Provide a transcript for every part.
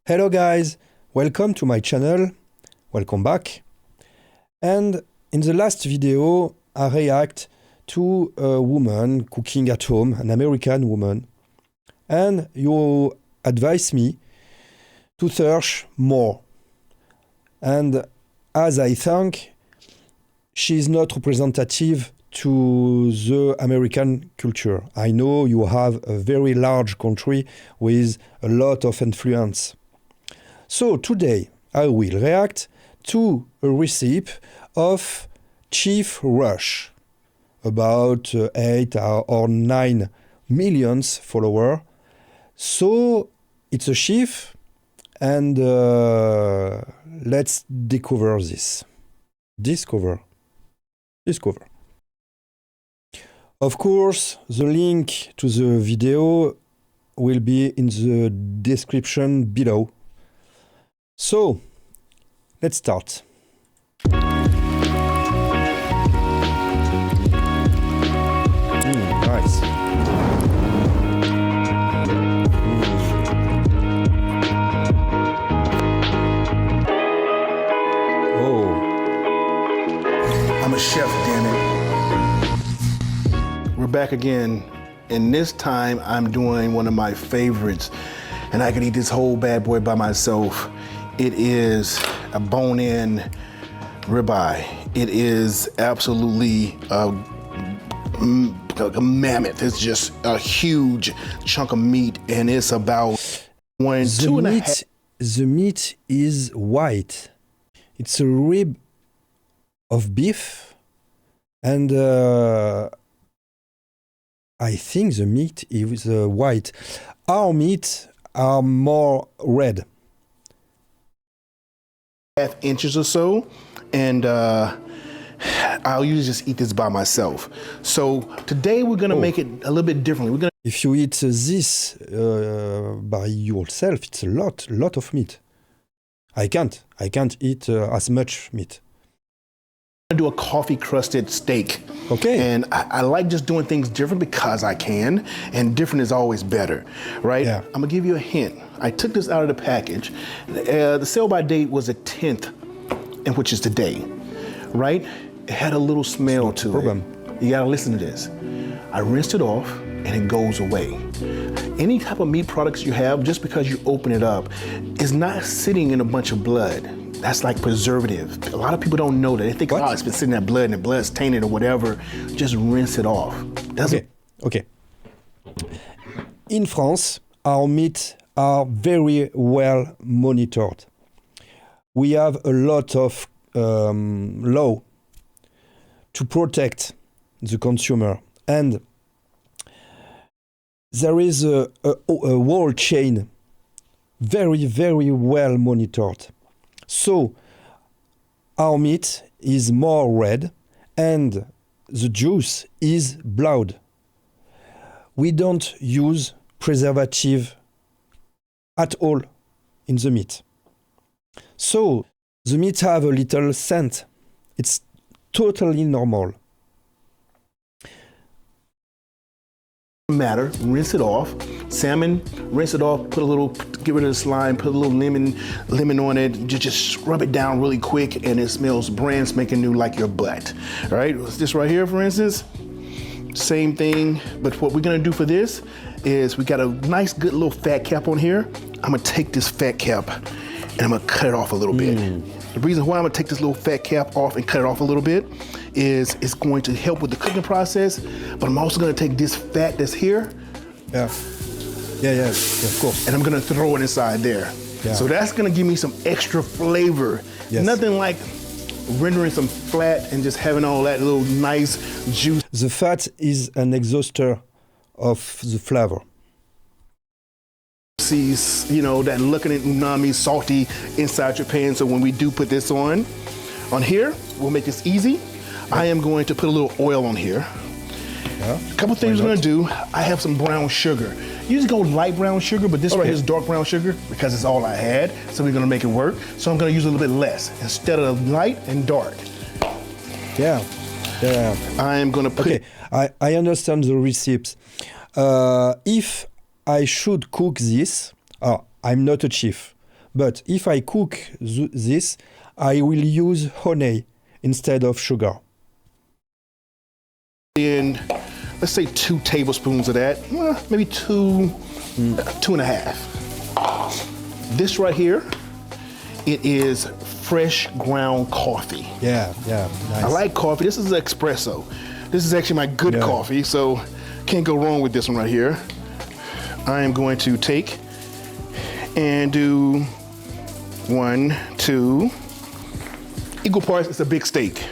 Hello guys, welcome to my channel, welcome back. And in the last video I react to a woman cooking at home, an American woman, and you advise me to search more. And as I think, she's not representative to the American culture. I know you have a very large country with a lot of influence. So today I will react to a recipe of Chef Rush, about 8 or 9 million followers. So it's a chef, and let's discover this. Discover. Of course, the link to the video will be in the description below. So, let's start. Nice. Oh. I'm a chef, damn it. We're back again, and this time I'm doing one of my favorites, and I can eat this whole bad boy by myself. It is a bone-in ribeye. It is absolutely a mammoth. It's just a huge chunk of meat, and it's about The meat is white. It's a rib of beef, and I think the meat is white. Our meat are more red. 1/2 inches or so, and I'll usually just eat this by myself. So today we're gonna make it a little bit differently. If you eat this by yourself, it's a lot of meat. I can't eat as much meat. I'm gonna do a coffee crusted steak. Okay. And I like just doing things different because I can, and different is always better, right? Yeah. I'm gonna give you a hint. I took this out of the package. The sell by date was the 10th, and which is today, right? It had a little smell to problem. it. You gotta listen to this. I rinsed it off, and it goes away. Any type of meat products you have, just because you open it up, is not sitting in a bunch of blood. That's like preservative. A lot of people don't know that. They think, oh, it's been sitting in that blood and the blood's tainted or whatever. Just rinse it off. Okay. In France, our meat are very well monitored. We have a lot of law to protect the consumer, and there is a whole chain very well monitored. So our meat is more red and the juice is blood. We don't use preservative at all in the meat. So the meat have a little scent. It's totally normal. Matter, rinse it off. Salmon, rinse it off, get rid of the slime, put a little lemon on it, just scrub it down really quick, and it smells brand spanking new like your butt. All right, this right here, for instance, same thing, but what we're gonna do for this is we got a nice, good little fat cap on here. I'm gonna take this fat cap and I'm gonna cut it off a little bit. The reason why I'm gonna take this little fat cap off and cut it off a little bit is it's going to help with the cooking process, but I'm also gonna take this fat that's here. Yeah, of course. And I'm gonna throw it inside there. Yeah. So that's gonna give me some extra flavor. Yes. Nothing like rendering some flat and just having all that little nice juice. The fat is an exhauster of the flavor. Sees, you know, that looking at umami, salty inside your pan. So when we do put this on here, we'll make this easy. I am going to put a little oil on here. Yeah. A couple things we're gonna do. I have some brown sugar. You just go light brown sugar, but this right here is dark brown sugar because it's all I had. So we're gonna make it work. So I'm gonna use a little bit less instead of light and dark. Yeah. I am gonna put. Okay, I understand the recipes. If I should cook this, I'm not a chef, But if I cook this, I will use honey instead of sugar. And let's say 2 tablespoons of that, maybe 2, 2.5. This right here, it is fresh ground coffee. Yeah, nice. I like coffee. This is espresso. This is actually my good coffee, so can't go wrong with this one right here. I am going to take and do 1, 2, equal parts. It's a big steak.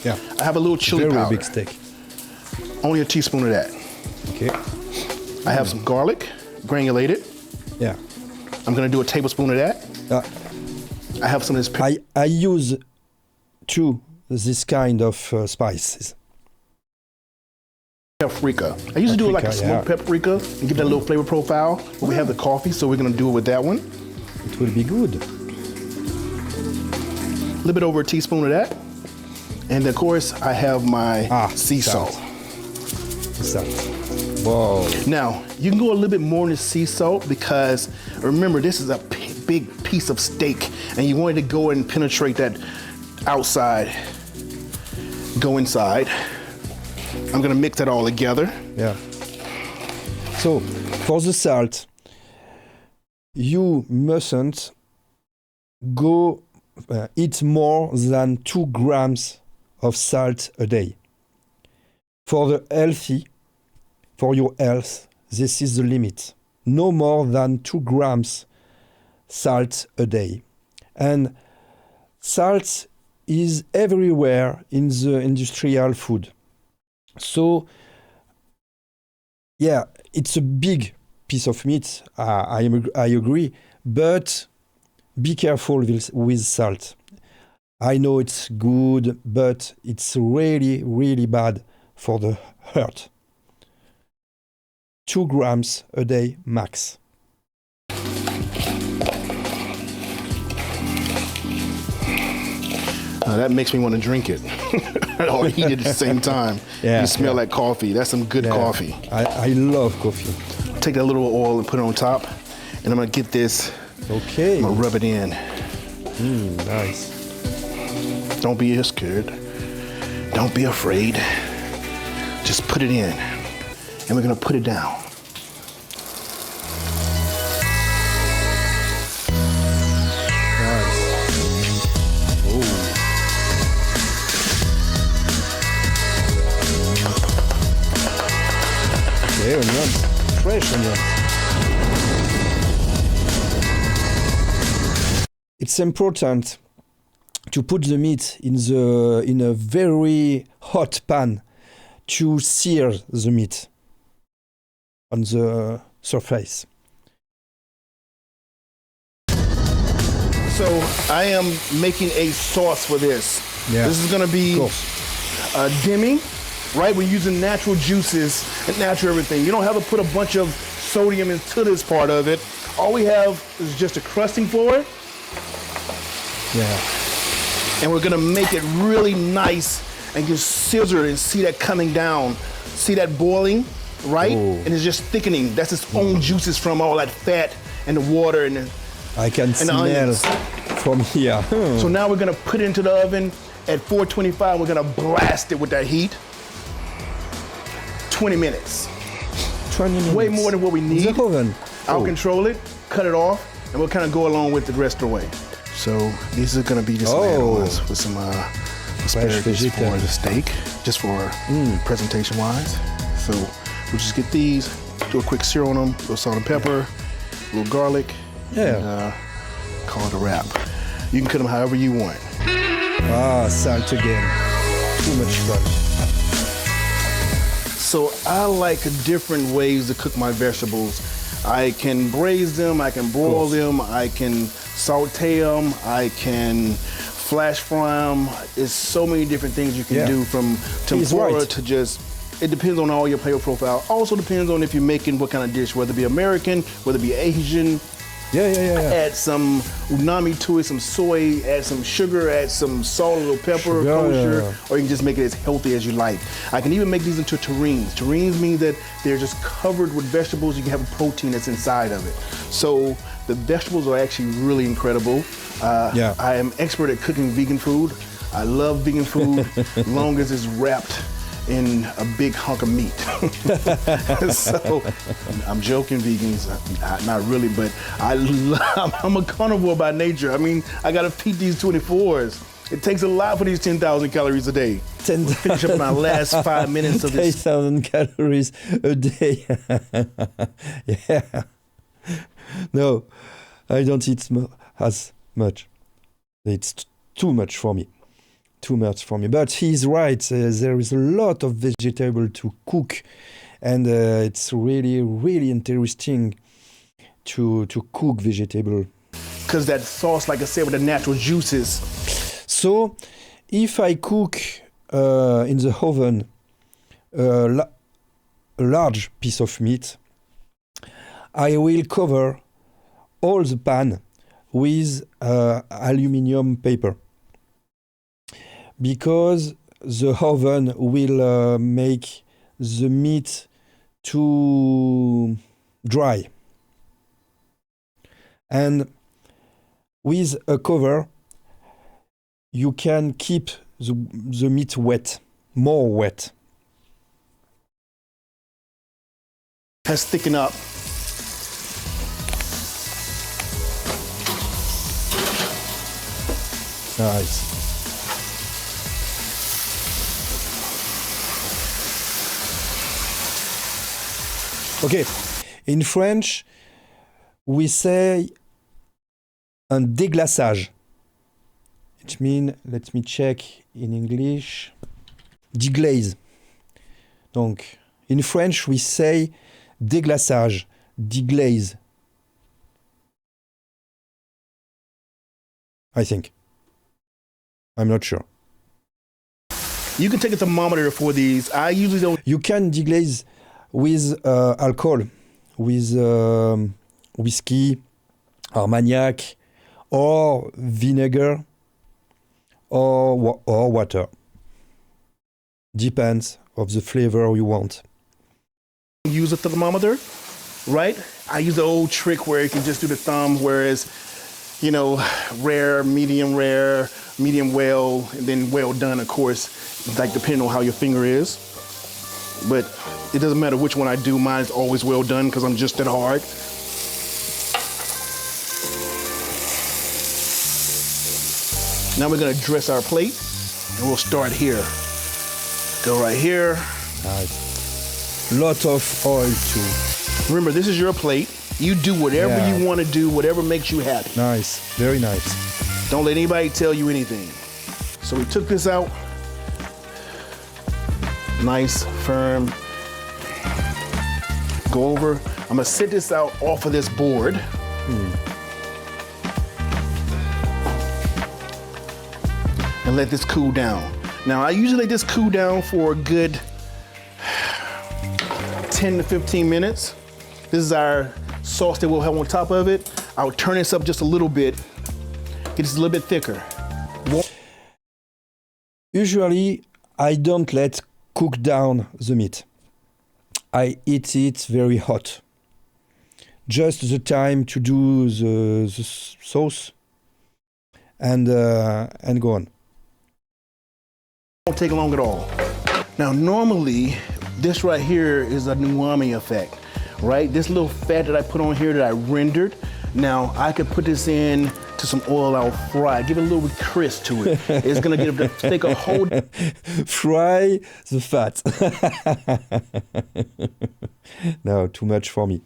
Yeah. I have a little chili powder. Very big steak. Only a teaspoon of that. Okay. I have some garlic, granulated. Yeah. I'm gonna do a tablespoon of that. I have some of this. I use 2 this kind of spices. Paprika. I usually do it like a smoked paprika and give that a little flavor profile. But we have the coffee, so we're gonna do it with that one. It will be good. A little bit over a teaspoon of that. And of course, I have my sea salt. Salt. Whoa. Now, you can go a little bit more in the sea salt because remember, this is a big piece of steak and you want it to go and penetrate that outside, go inside. I'm gonna mix that all together. Yeah. So, for the salt, you mustn't go eat more than 2 grams of salt a day. For your health, this is the limit. No more than 2 grams salt a day. And salt is everywhere in the industrial food. So, yeah, it's a big piece of meat, I agree, but be careful with salt. I know it's good, but it's really, really bad for the heart. 2 grams a day max. That makes me want to drink it or eat it at the same time. You smell like coffee. That's some good coffee. I love coffee. Take that little oil and put it on top, and I'm gonna get this. Okay. I'm gonna rub it in. Nice. Don't be scared. Don't be afraid. Just put it in, and we're gonna put it down. Onions, fresh onions. It's important to put the meat in a very hot pan to sear the meat on the surface. So I am making a sauce for this. Yeah. This is gonna be demi. Right, we're using natural juices and natural everything. You don't have to put a bunch of sodium into this part of it. All we have is just a crusting for it. Yeah. And we're gonna make it really nice and just scissor it and see that coming down. See that boiling, right? And it's just thickening. That's its own juices from all that fat and the water and I can smell from here. So now we're gonna put it into the oven at 425. We're gonna blast it with that heat. 20 minutes. 20 minutes. Way more than what we need. The oven. I'll control it, cut it off, and we'll kind of go along with the rest of the way. So these are gonna be just add-ons with some asparagus for the steak, just for presentation wise. So we'll just get these, do a quick sear on them, a little salt and pepper, a little garlic, and call it a wrap. You can cut them however you want. Salt again. Too much fun. So I like different ways to cook my vegetables. I can braise them, I can broil them, I can saute them, I can flash fry them. There's so many different things you can do, from tempura to just, it depends on all your flavor profile. Also depends on if you're making what kind of dish, whether it be American, whether it be Asian, Add some umami to it, some soy, add some sugar, add some salt, a little pepper, kosher, or you can just make it as healthy as you like. I can even make these into terrines. Terrines mean that they're just covered with vegetables. You can have a protein that's inside of it. So the vegetables are actually really incredible. I am expert at cooking vegan food. I love vegan food as long as it's wrapped in a big hunk of meat. So I'm joking, vegans, not really, but I'm a carnivore by nature. I mean, I gotta feed these 24s. It takes a lot for these 10,000 calories a day. Finish up my last 5 minutes of this. 10,000 calories a day. Yeah. No, I don't eat as much. It's too much for me. Too much for me. But he's right. There is a lot of vegetable to cook, and it's really, really interesting to cook vegetable. Because that sauce, like I said, with the natural juices. So, if I cook in the oven a large piece of meat, I will cover all the pan with aluminum paper, because the oven will make the meat too dry. And with a cover, you can keep the meat wet, more wet. Has thickened up. Nice. Okay, in French, we say un déglaçage. It means, let me check in English, deglaze. Donc, in French, we say déglaçage, deglaze. I think. I'm not sure. You can take a thermometer for these. I usually don't. You can deglaze with alcohol, with whiskey, Armagnac, or vinegar, or water. Depends of the flavor you want. Use a thermometer, right? I use the old trick where you can just do the thumb, whereas, you know, rare, medium well, and then well done, of course, like depending on how your finger is. But it doesn't matter which one I do, mine's always well done because I'm just that hard. Now we're gonna dress our plate, and we'll start here. Go right here. Nice. Lot of oil too. Remember, this is your plate. You do whatever you want to do, whatever makes you happy. Nice, very nice. Don't let anybody tell you anything. So we took this out. Nice, firm. Go over. I'm gonna sit this out off of this board. And let this cool down. Now, I usually let this cool down for a good 10 to 15 minutes. This is our sauce that we'll have on top of it. I'll turn this up just a little bit, get this a little bit thicker. Usually, I don't let cook down the meat. I eat it very hot. Just the time to do the sauce and go on. Won't take long at all. Now, normally, this right here is a umami effect, right? This little fat that I put on here that I rendered. Now, I could put this in to some oil, I'll fry, give it a little bit crisp to it. It's gonna take a whole... Fry the fat. No, too much for me.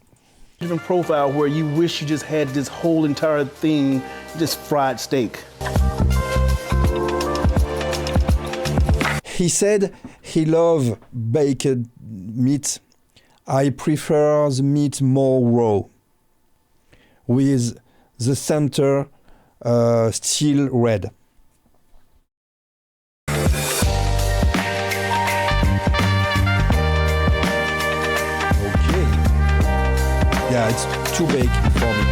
Different profile where you wish you just had this whole entire thing, just fried steak. He said he loves baked meat. I prefer the meat more raw, with the center still red. Okay. Yeah, it's too big for me.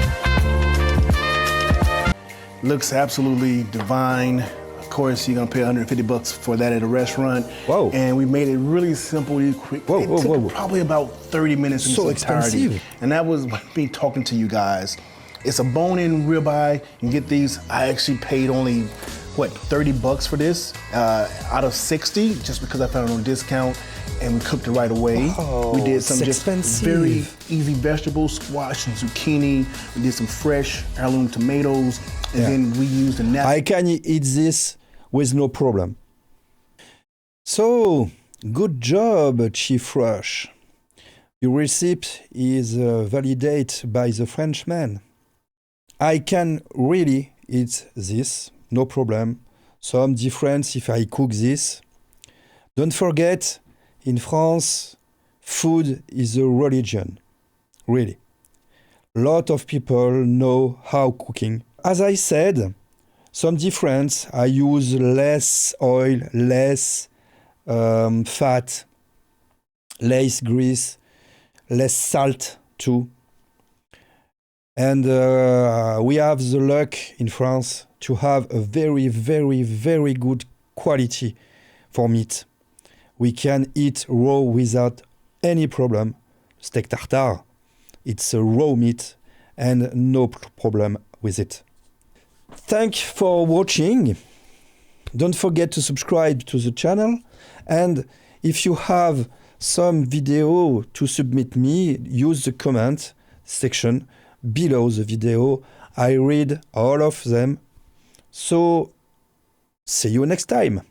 Looks absolutely divine. Of course, you're gonna pay $150 for that at a restaurant. Whoa. And we made it really simple, really quick. Whoa, it whoa, took whoa. probably about 30 minutes in So its entirety. expensive. And that was me talking to you guys. It's a bone-in ribeye. You can get these. I actually paid only, what, $30 for this out of 60, just because I found it on discount, and we cooked it right away. Oh, we did some it's just expensive. very easy vegetables, squash and zucchini. We did some fresh heirloom tomatoes, and then we used a I can eat this with no problem. So, good job, Chief Rush. Your recipe is validated by the Frenchman. I can really eat this, no problem. Some difference if I cook this. Don't forget, in France, food is a religion. Really. Lot of people know how cooking. As I said, some difference. I use less oil, less fat, less grease, less salt too. And we have the luck in France to have a very, very, very good quality for meat. We can eat raw without any problem. Steak tartare, it's a raw meat and no problem with it. Thanks for watching. Don't forget to subscribe to the channel. And if you have some video to submit me, use the comment section below the video. I read all of them. So, see you next time.